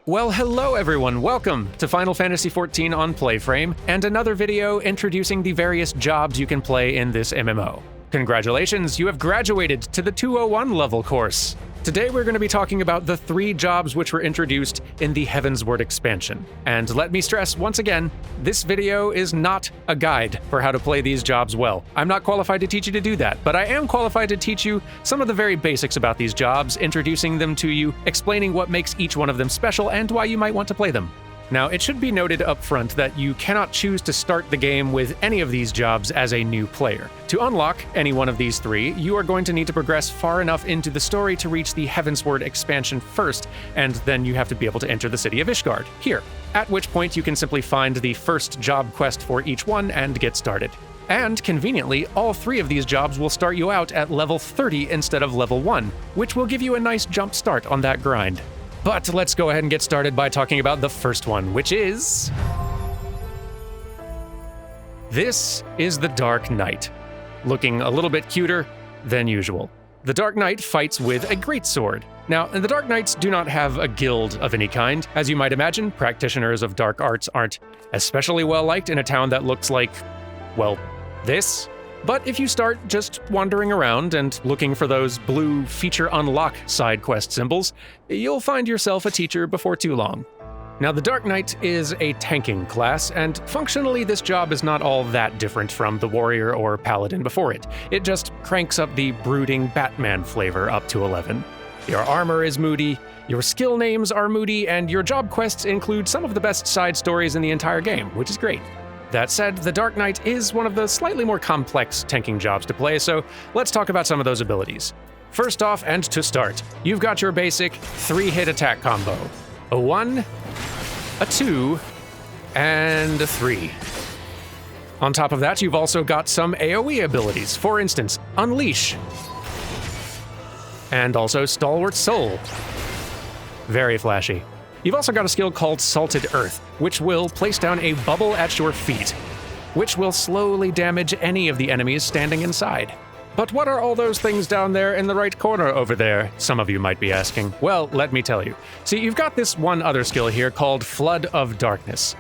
Well, hello everyone, welcome to Final Fantasy XIV on PlayFrame, and another video introducing the various jobs you can play in this MMO. Congratulations, you have graduated to the 201 level course. Today we're going to be talking about the 3 jobs which were introduced in the Heavensward expansion. And let me stress once again, this video is not a guide for how to play these jobs well. I'm not qualified to teach you to do that, but I am qualified to teach you some of the very basics about these jobs, introducing them to you, explaining what makes each one of them special and why you might want to play them. Now, it should be noted up front that you cannot choose to start the game with any of these jobs as a new player. To unlock any one of these 3, you are going to need to progress far enough into the story to reach the Heavensward expansion first, and then you have to be able to enter the city of Ishgard, here, at which point you can simply find the first job quest for each one and get started. And conveniently, all 3 of these jobs will start you out at level 30 instead of level 1, which will give you a nice jump start on that grind. But let's go ahead and get started by talking about the first one, which is... This is the Dark Knight, looking a little bit cuter than usual. The Dark Knight fights with a greatsword. Now, the Dark Knights do not have a guild of any kind. As you might imagine, practitioners of dark arts aren't especially well liked in a town that looks like, well, this. But if you start just wandering around and looking for those blue feature unlock side quest symbols, you'll find yourself a teacher before too long. Now, the Dark Knight is a tanking class, and functionally this job is not all that different from the warrior or paladin before it. It just cranks up the brooding Batman flavor up to 11. Your armor is moody, your skill names are moody, and your job quests include some of the best side stories in the entire game, which is great. That said, the Dark Knight is one of the slightly more complex tanking jobs to play, so let's talk about some of those abilities. First off, and to start, you've got your basic 3-hit attack combo. A 1, a 2, and a 3. On top of that, you've also got some AoE abilities. For instance, Unleash. And also Stalwart Soul. Very flashy. You've also got a skill called Salted Earth, which will place down a bubble at your feet, which will slowly damage any of the enemies standing inside. But what are all those things down there in the right corner over there, some of you might be asking? Well, let me tell you. See, you've got this one other skill here called Flood of Darkness.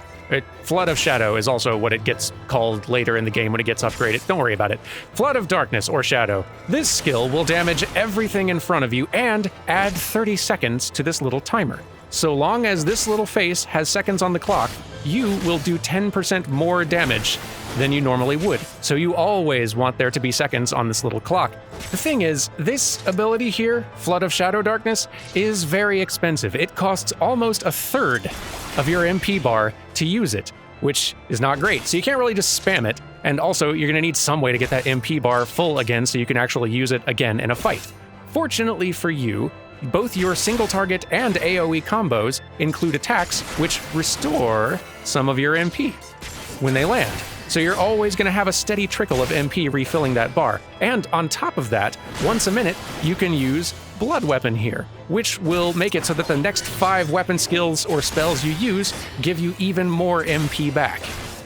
Flood of Shadow is also what it gets called later in the game when it gets upgraded. Don't worry about it. Flood of Darkness, or Shadow. This skill will damage everything in front of you and add 30 seconds to this little timer. So long as this little face has seconds on the clock, you will do 10% more damage than you normally would. So you always want there to be seconds on this little clock. The thing is, this ability here, Flood of Shadow Darkness, is very expensive. It costs almost a third of your MP bar to use it, which is not great. So you can't really just spam it. And also, you're gonna need some way to get that MP bar full again so you can actually use it again in a fight. Fortunately for you, both your single target and AoE combos include attacks which restore some of your MP when they land. So you're always going to have a steady trickle of MP refilling that bar. And on top of that, once a minute, you can use Blood Weapon here, which will make it so that the next 5 weapon skills or spells you use give you even more MP back.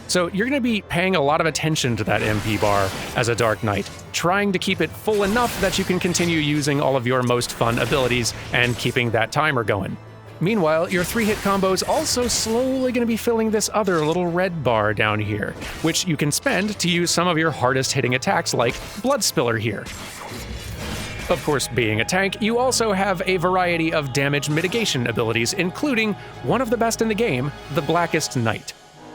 So you're going to be paying a lot of attention to that MP bar as a Dark Knight, trying to keep it full enough that you can continue using all of your most fun abilities and keeping that timer going. Meanwhile, your 3-hit combo is also slowly going to be filling this other little red bar down here, which you can spend to use some of your hardest hitting attacks like Blood Spiller here. Of course, being a tank, you also have a variety of damage mitigation abilities, including one of the best in the game, the Blackest Night.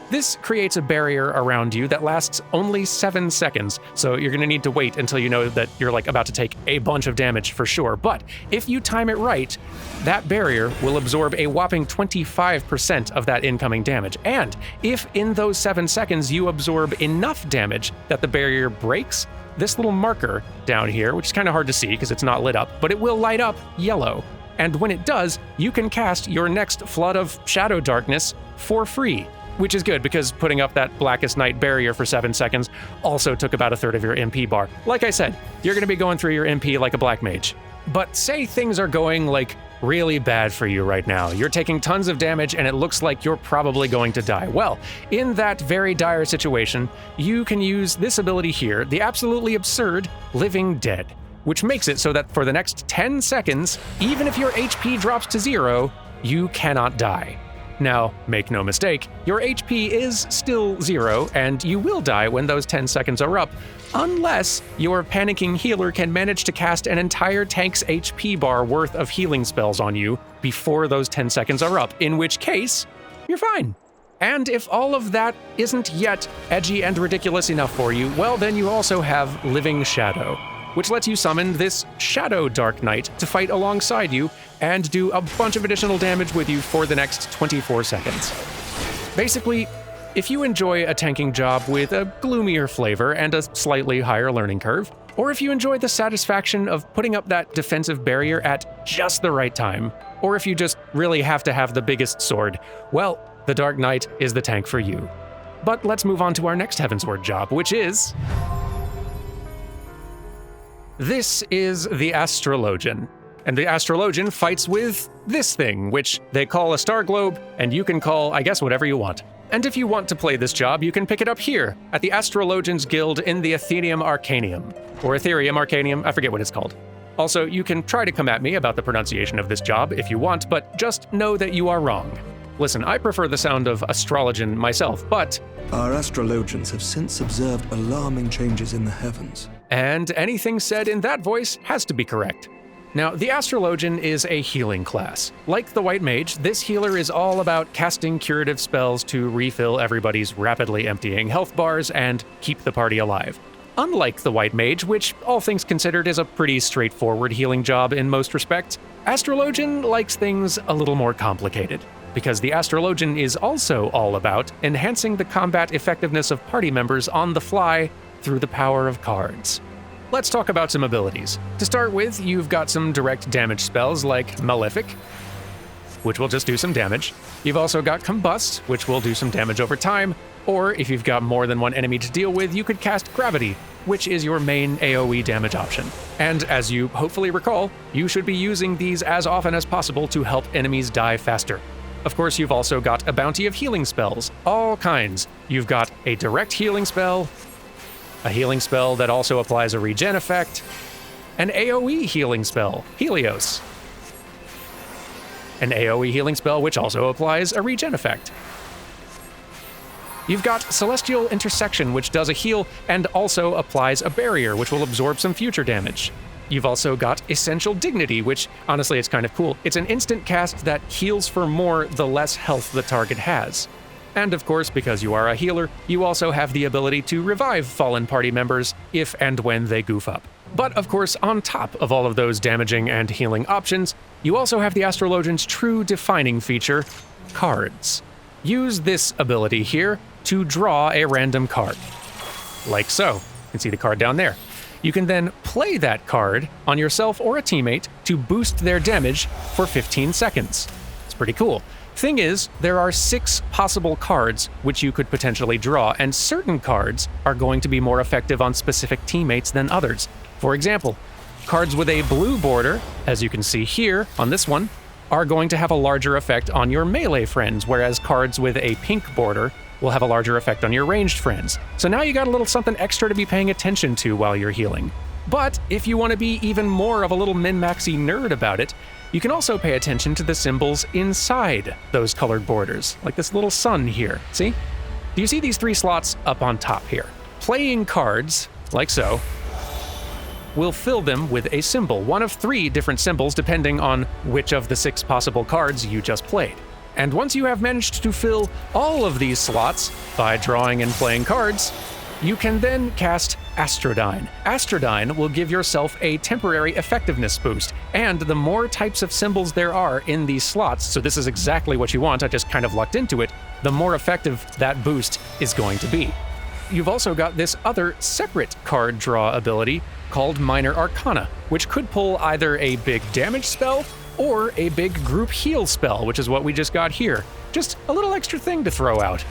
This creates a barrier around you that lasts only 7 seconds, so you're going to need to wait until you know that you're about to take a bunch of damage for sure. But if you time it right, that barrier will absorb a whopping 25% of that incoming damage. And if in those 7 seconds you absorb enough damage that the barrier breaks, this little marker down here, which is kind of hard to see because it's not lit up, but it will light up yellow. And when it does, you can cast your next Flood of Shadow Darkness for free. Which is good, because putting up that Blackest Night barrier for 7 seconds also took about a third of your MP bar. Like I said, you're going to be going through your MP like a black mage. But say things are going, really bad for you right now. You're taking tons of damage and it looks like you're probably going to die. Well, in that very dire situation, you can use this ability here, the absolutely absurd Living Dead, which makes it so that for the next 10 seconds, even if your HP drops to 0, you cannot die. Now, make no mistake, your HP is still 0, and you will die when those 10 seconds are up, unless your panicking healer can manage to cast an entire tank's HP bar worth of healing spells on you before those 10 seconds are up, in which case, you're fine. And if all of that isn't yet edgy and ridiculous enough for you, well, then you also have Living Shadow, which lets you summon this Shadow Dark Knight to fight alongside you and do a bunch of additional damage with you for the next 24 seconds. Basically, if you enjoy a tanking job with a gloomier flavor and a slightly higher learning curve, or if you enjoy the satisfaction of putting up that defensive barrier at just the right time, or if you just really have to have the biggest sword, well, the Dark Knight is the tank for you. But let's move on to our next Heavensward job, which is... This is the Astrologian. And the Astrologian fights with this thing, which they call a star globe, and you can call, I guess, whatever you want. And if you want to play this job, you can pick it up here, at the Astrologians Guild in the Athenium Arcanium. Or Ethereum Arcanium, I forget what it's called. Also, you can try to come at me about the pronunciation of this job if you want, but just know that you are wrong. Listen, I prefer the sound of astrologian myself, but... Our astrologians have since observed alarming changes in the heavens. And anything said in that voice has to be correct. Now, the Astrologian is a healing class. Like the White Mage, this healer is all about casting curative spells to refill everybody's rapidly emptying health bars and keep the party alive. Unlike the White Mage, which, all things considered, is a pretty straightforward healing job in most respects, Astrologian likes things a little more complicated, because the Astrologian is also all about enhancing the combat effectiveness of party members on the fly through the power of cards. Let's talk about some abilities. To start with, you've got some direct damage spells like Malefic, which will just do some damage. You've also got Combust, which will do some damage over time, or if you've got more than one enemy to deal with, you could cast Gravity, which is your main AoE damage option. And as you hopefully recall, you should be using these as often as possible to help enemies die faster. Of course, you've also got a bounty of healing spells, all kinds. You've got a direct healing spell, a healing spell that also applies a regen effect, an AoE healing spell, Helios, an AoE healing spell which also applies a regen effect. You've got Celestial Intersection, which does a heal and also applies a barrier, which will absorb some future damage. You've also got Essential Dignity, which, honestly, it's kind of cool. It's an instant cast that heals for more the less health the target has. And of course, because you are a healer, you also have the ability to revive fallen party members if and when they goof up. But of course, on top of all of those damaging and healing options, you also have the Astrologian's true defining feature, cards. Use this ability here to draw a random card. Like so. You can see the card down there. You can then play that card on yourself or a teammate to boost their damage for 15 seconds. It's pretty cool. Thing is, there are 6 possible cards which you could potentially draw, and certain cards are going to be more effective on specific teammates than others. For example, cards with a blue border, as you can see here on this one, are going to have a larger effect on your melee friends, whereas cards with a pink border will have a larger effect on your ranged friends. So now you got a little something extra to be paying attention to while you're healing. But if you want to be even more of a little min-maxy nerd about it, you can also pay attention to the symbols inside those colored borders, like this little sun here. See? Do you see these 3 slots up on top here? Playing cards, like so, will fill them with a symbol, one of 3 different symbols depending on which of the 6 possible cards you just played. And once you have managed to fill all of these slots by drawing and playing cards, you can then cast Astrodyne. Astrodyne will give yourself a temporary effectiveness boost, and the more types of symbols there are in these slots, so this is exactly what you want, I just kind of lucked into it, the more effective that boost is going to be. You've also got this other separate card draw ability called Minor Arcana, which could pull either a big damage spell or a big group heal spell, which is what we just got here. Just a little extra thing to throw out.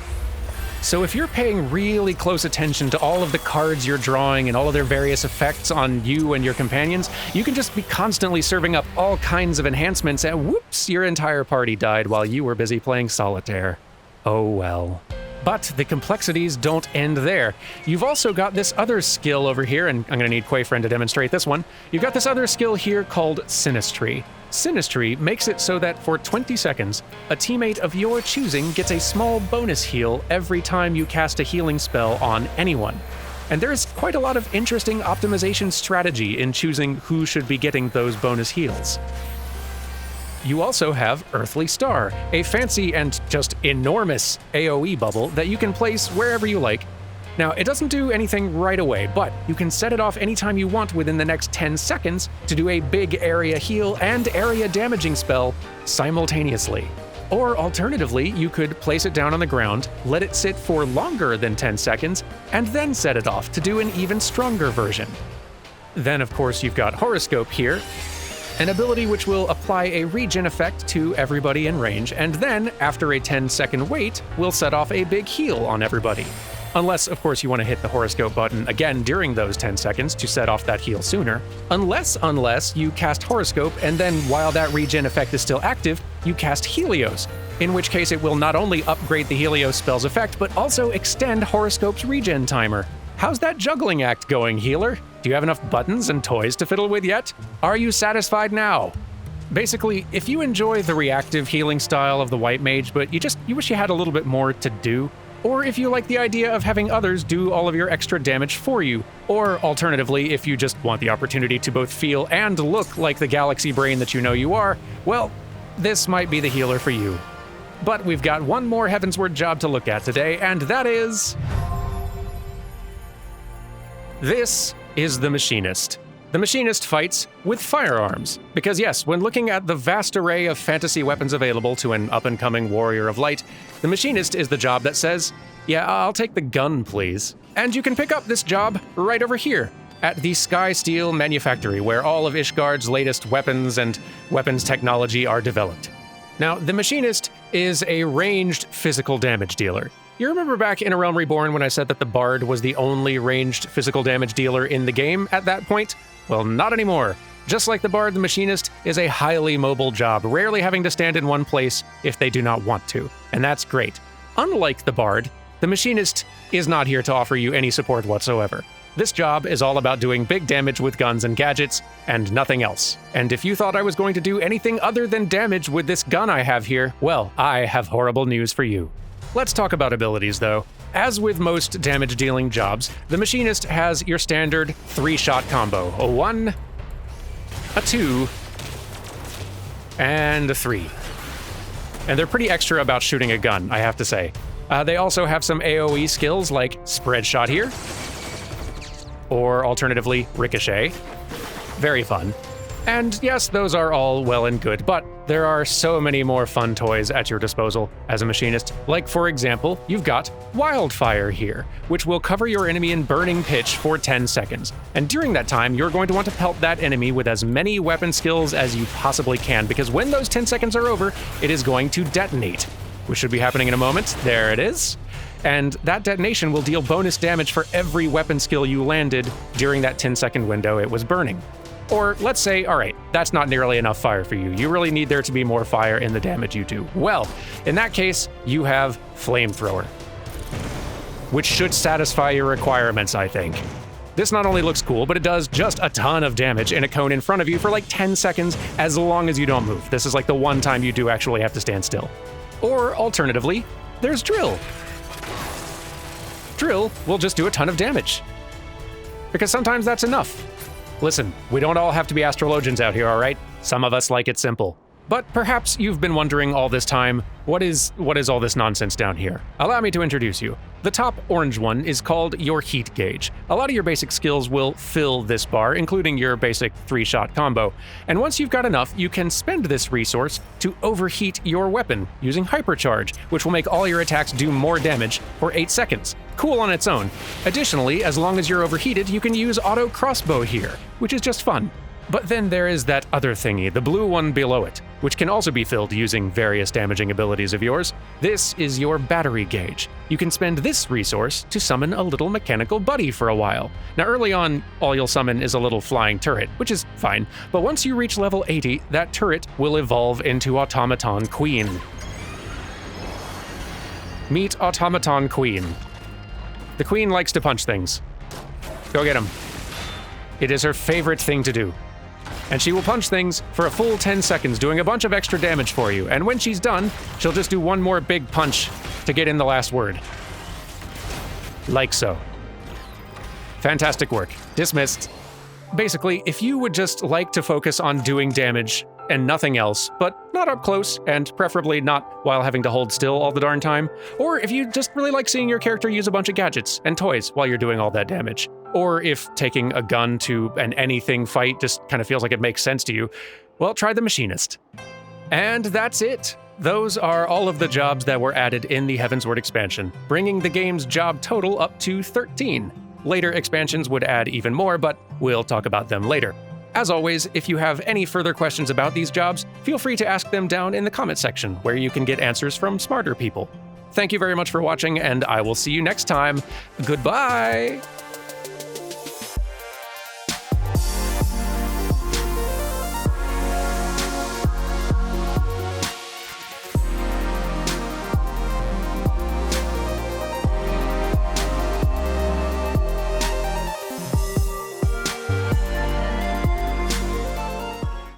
So if you're paying really close attention to all of the cards you're drawing and all of their various effects on you and your companions, you can just be constantly serving up all kinds of enhancements and whoops, your entire party died while you were busy playing solitaire. Oh well. But the complexities don't end there. You've also got this other skill over here, and I'm going to need PlayFrame to demonstrate this one. You've got this other skill here called Synastry. Synastry makes it so that for 20 seconds, a teammate of your choosing gets a small bonus heal every time you cast a healing spell on anyone. And there's quite a lot of interesting optimization strategy in choosing who should be getting those bonus heals. You also have Earthly Star, a fancy and just enormous AoE bubble that you can place wherever you like. Now, it doesn't do anything right away, but you can set it off anytime you want within the next 10 seconds to do a big area heal and area damaging spell simultaneously. Or alternatively, you could place it down on the ground, let it sit for longer than 10 seconds, and then set it off to do an even stronger version. Then, of course, you've got Horoscope here, an ability which will apply a regen effect to everybody in range, and then, after a 10-second wait, will set off a big heal on everybody. Unless, of course, you want to hit the horoscope button again during those 10 seconds to set off that heal sooner. Unless you cast Horoscope, and then while that regen effect is still active, you cast Helios, in which case it will not only upgrade the Helios spell's effect, but also extend Horoscope's regen timer. How's that juggling act going, healer? Do you have enough buttons and toys to fiddle with yet? Are you satisfied now? Basically, if you enjoy the reactive healing style of the White Mage, but you wish you had a little bit more to do, or if you like the idea of having others do all of your extra damage for you, or alternatively, if you just want the opportunity to both feel and look like the galaxy brain that you know you are, well, this might be the healer for you. But we've got one more Heavensward job to look at today, and that is... This is the Machinist. The Machinist fights with firearms. Because yes, when looking at the vast array of fantasy weapons available to an up-and-coming warrior of light, the Machinist is the job that says, yeah, I'll take the gun, please. And you can pick up this job right over here, at the Sky Steel Manufactory, where all of Ishgard's latest weapons and weapons technology are developed. Now, the Machinist is a ranged physical damage dealer. You remember back in A Realm Reborn when I said that the Bard was the only ranged physical damage dealer in the game at that point? Well, not anymore. Just like the Bard, the Machinist is a highly mobile job, rarely having to stand in one place if they do not want to, and that's great. Unlike the Bard, the Machinist is not here to offer you any support whatsoever. This job is all about doing big damage with guns and gadgets, and nothing else. And if you thought I was going to do anything other than damage with this gun I have here, well, I have horrible news for you. Let's talk about abilities, though. As with most damage-dealing jobs, the Machinist has your standard 3-shot combo. A 1, a 2, and a 3. And they're pretty extra about shooting a gun, I have to say. They also have some AoE skills like Spread Shot here, or alternatively, Ricochet. Very fun. And yes, those are all well and good, but there are so many more fun toys at your disposal as a Machinist. Like, for example, you've got Wildfire here, which will cover your enemy in burning pitch for 10 seconds. And during that time, you're going to want to pelt that enemy with as many weapon skills as you possibly can, because when those 10 seconds are over, it is going to detonate, which should be happening in a moment. There it is. And that detonation will deal bonus damage for every weapon skill you landed during that 10-second window it was burning. Or let's say, all right, that's not nearly enough fire for you. You really need there to be more fire in the damage you do. Well, in that case, you have Flamethrower, which should satisfy your requirements, I think. This not only looks cool, but it does just a ton of damage in a cone in front of you for like 10 seconds as long as you don't move. This is like the one time you do actually have to stand still. Or alternatively, there's Drill. Drill will just do a ton of damage, because sometimes that's enough. Listen, we don't all have to be astrologians out here, all right? Some of us like it simple. But perhaps you've been wondering all this time, what is all this nonsense down here? Allow me to introduce you. The top orange one is called your heat gauge. A lot of your basic skills will fill this bar, including your basic 3-shot combo. And once you've got enough, you can spend this resource to overheat your weapon using Hypercharge, which will make all your attacks do more damage for 8 seconds. Cool on its own. Additionally, as long as you're overheated, you can use Auto Crossbow here, which is just fun. But then there is that other thingy, the blue one below it, which can also be filled using various damaging abilities of yours. This is your battery gauge. You can spend this resource to summon a little mechanical buddy for a while. Now early on, all you'll summon is a little flying turret, which is fine, but once you reach level 80, that turret will evolve into Automaton Queen. Meet Automaton Queen. The Queen likes to punch things. Go get him. It is her favorite thing to do. And she will punch things for a full 10 seconds, doing a bunch of extra damage for you. And when she's done, she'll just do one more big punch to get in the last word. Like so. Fantastic work. Dismissed. Basically, if you would just like to focus on doing damage and nothing else, but not up close, and preferably not while having to hold still all the darn time, or if you just really like seeing your character use a bunch of gadgets and toys while you're doing all that damage, or if taking a gun to an anything fight just kind of feels like it makes sense to you, well, try the Machinist. And that's it. Those are all of the jobs that were added in the Heavensward expansion, bringing the game's job total up to 13. Later expansions would add even more, but we'll talk about them later. As always, if you have any further questions about these jobs, feel free to ask them down in the comment section, where you can get answers from smarter people. Thank you very much for watching, and I will see you next time. Goodbye!